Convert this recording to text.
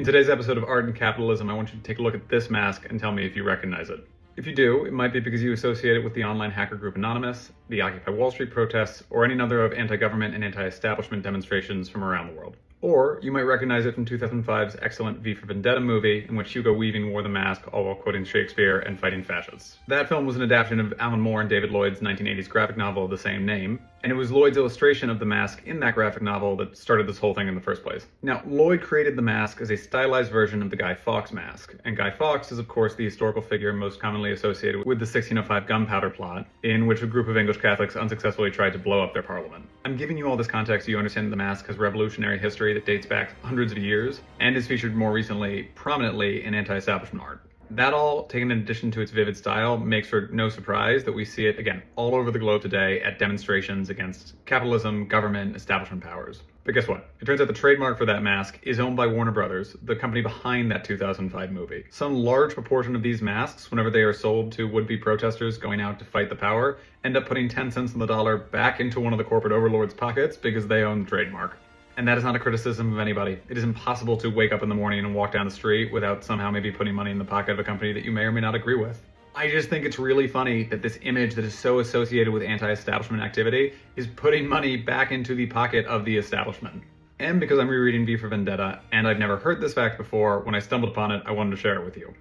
In today's episode of Art and Capitalism, I want you to take a look at this mask and tell me if you recognize it. If you do, it might be because you associate it with the online hacker group Anonymous, the Occupy Wall Street protests, or any number of anti-government and anti-establishment demonstrations from around the world. Or you might recognize it from 2005's excellent V for Vendetta movie, in which Hugo Weaving wore the mask all while quoting Shakespeare and fighting fascists. That film was an adaptation of Alan Moore and David Lloyd's 1980s graphic novel of the same name, and it was Lloyd's illustration of the mask in that graphic novel that started this whole thing in the first place. Now, Lloyd created the mask as a stylized version of the Guy Fawkes mask, and Guy Fawkes is of course the historical figure most commonly associated with the 1605 gunpowder plot, in which a group of English Catholics unsuccessfully tried to blow up their parliament. I'm giving you all this context so you understand that the mask has revolutionary history that dates back hundreds of years, and is featured more recently prominently in anti-establishment art. That all, taken in addition to its vivid style, makes for no surprise that we see it, again, all over the globe today at demonstrations against capitalism, government, establishment powers. But guess what? It turns out the trademark for that mask is owned by Warner Brothers, the company behind that 2005 movie. Some large proportion of these masks, whenever they are sold to would-be protesters going out to fight the power, end up putting 10 cents on the dollar back into one of the corporate overlords' pockets because they own the trademark. And that is not a criticism of anybody. It is impossible to wake up in the morning and walk down the street without somehow maybe putting money in the pocket of a company that you may or may not agree with. I just think it's really funny that this image that is so associated with anti-establishment activity is putting money back into the pocket of the establishment. And because I'm rereading V for Vendetta, and I've never heard this fact before, when I stumbled upon it, I wanted to share it with you.